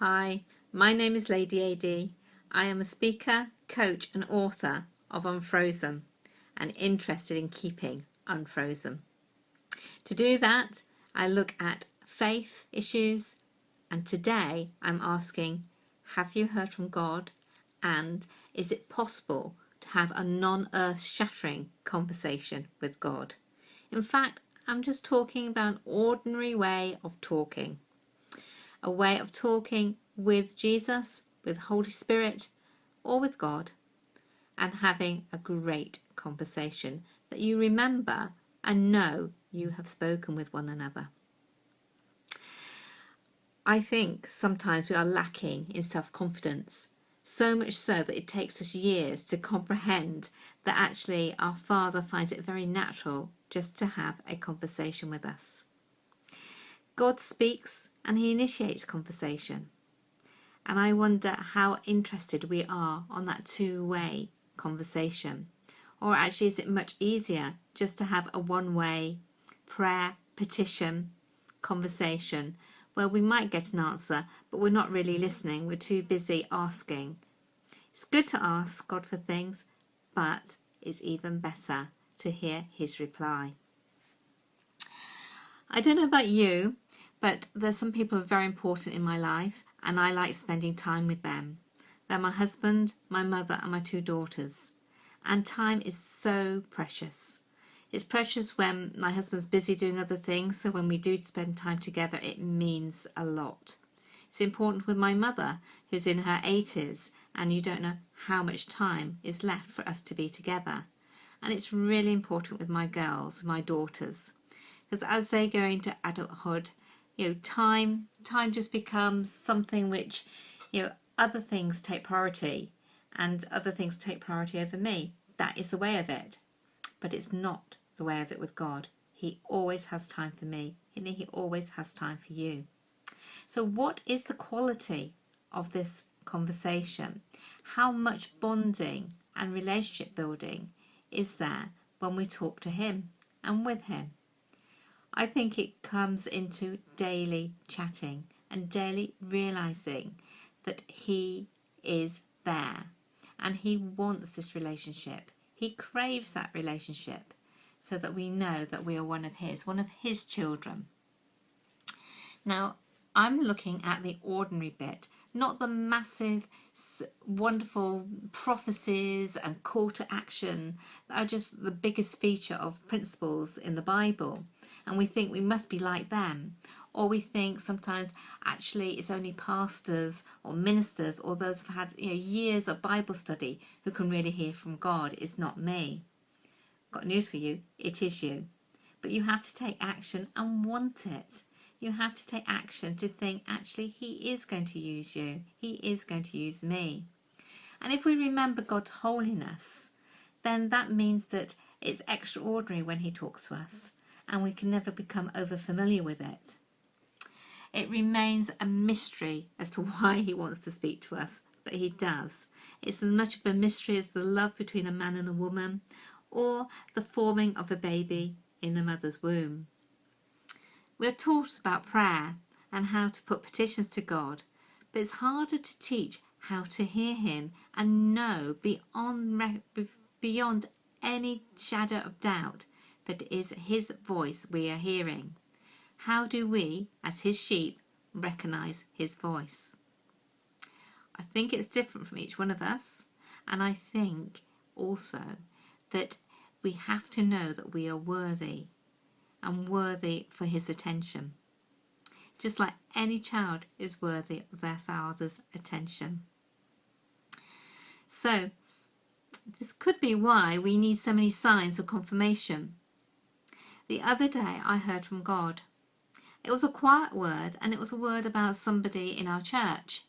Hi, my name is Lady AD. I am a speaker, coach and author of Unfrozen and interested in keeping unfrozen. To do that, I look at faith issues, and today I'm asking, have you heard from God? And is it possible to have a non-earth shattering conversation with God? In fact, I'm just talking about an ordinary way of talking. A way of talking with Jesus, with Holy Spirit, or with God, and having a great conversation that you remember and know you have spoken with one another. I think sometimes we are lacking in self-confidence, so much so that it takes us years to comprehend that actually our Father finds it very natural just to have a conversation with us. God speaks and he initiates conversation. And I wonder how interested we are on that two-way conversation. Or actually, is it much easier just to have a one-way prayer, petition, conversation where we might get an answer, but we're not really listening. We're too busy asking. It's good to ask God for things, but it's even better to hear his reply. I don't know about you, but there's some people who are very important in my life, and I like spending time with them. They're my husband, my mother and my two daughters. And time is so precious. It's precious when my husband's busy doing other things, so when we do spend time together it means a lot. It's important with my mother, who's in her 80s, and you don't know how much time is left for us to be together. And it's really important with my girls, my daughters, because as they go into adulthood, time just becomes something which, other things take priority, and other things take priority over me. That is the way of it. But it's not the way of it with God. He always has time for me, and he always has time for you. So what is the quality of this conversation? How much bonding and relationship building is there when we talk to him and with him? I think it comes into daily chatting and daily realizing that he is there and he wants this relationship. He craves that relationship so that we know that we are one of his children. Now, I'm looking at the ordinary bit, not the massive, wonderful prophecies and call to action that are just the biggest feature of principles in the Bible. And we think we must be like them. Or we think sometimes actually it's only pastors or ministers or those who've had years of Bible study who can really hear from God. It's not me. Got news for you, it is you. But you have to take action and want it. You have to take action to think, actually, he is going to use you. He is going to use me. And if we remember God's holiness, then that means that it's extraordinary when he talks to us, and we can never become over familiar with it. It remains a mystery as to why he wants to speak to us, but he does. It's as much of a mystery as the love between a man and a woman, or the forming of a baby in the mother's womb. We're taught about prayer and how to put petitions to God, but it's harder to teach how to hear him and know beyond any shadow of doubt that it is his voice we are hearing. How do we, as his sheep, recognise his voice? I think it's different from each one of us, and I think also that we have to know that we are worthy and worthy for his attention, just like any child is worthy of their father's attention. So this could be why we need so many signs of confirmation. The other day I heard from God. It was a quiet word, and it was a word about somebody in our church,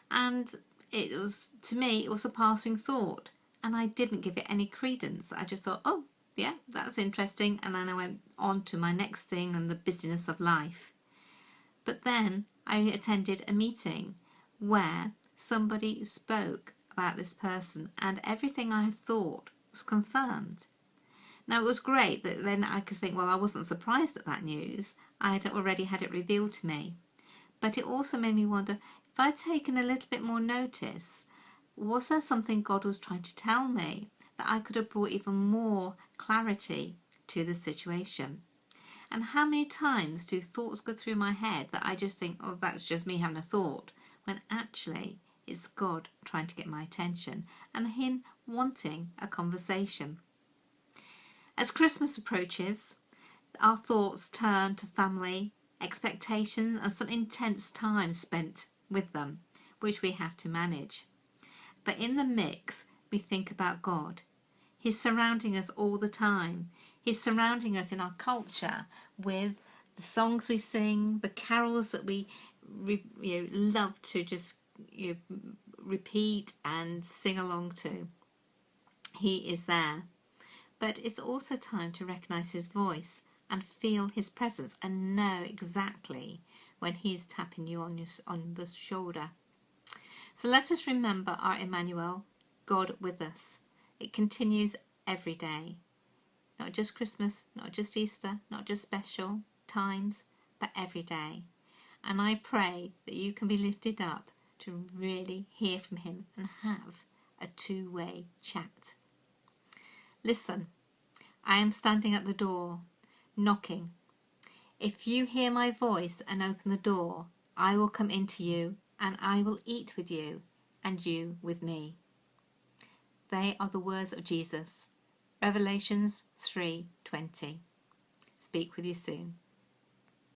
and it was, to me, it was a passing thought, and I didn't give it any credence. I just thought, oh yeah, that's interesting, and then I went on to my next thing and the busyness of life. But then I attended a meeting where somebody spoke about this person, and everything I had thought was confirmed. Now, it was great that then I could think, well, I wasn't surprised at that news. I had already had it revealed to me. But it also made me wonder, if I'd taken a little bit more notice, was there something God was trying to tell me that I could have brought even more clarity to the situation? And how many times do thoughts go through my head that I just think, oh, that's just me having a thought, when actually it's God trying to get my attention and Him wanting a conversation. As Christmas approaches, our thoughts turn to family, expectations, and some intense time spent with them, which we have to manage. But in the mix, we think about God. He's surrounding us all the time. He's surrounding us in our culture with the songs we sing, the carols that we love to just repeat and sing along to. He is there. But it's also time to recognise His voice and feel His presence and know exactly when He's tapping you on the shoulder. So let us remember our Emmanuel, God with us. It continues every day. Not just Christmas, not just Easter, not just special times, but every day. And I pray that you can be lifted up to really hear from Him and have a two-way chat. Listen, I am standing at the door, knocking. If you hear my voice and open the door, I will come into you and I will eat with you and you with me. They are the words of Jesus. Revelations 3:20. Speak with you soon.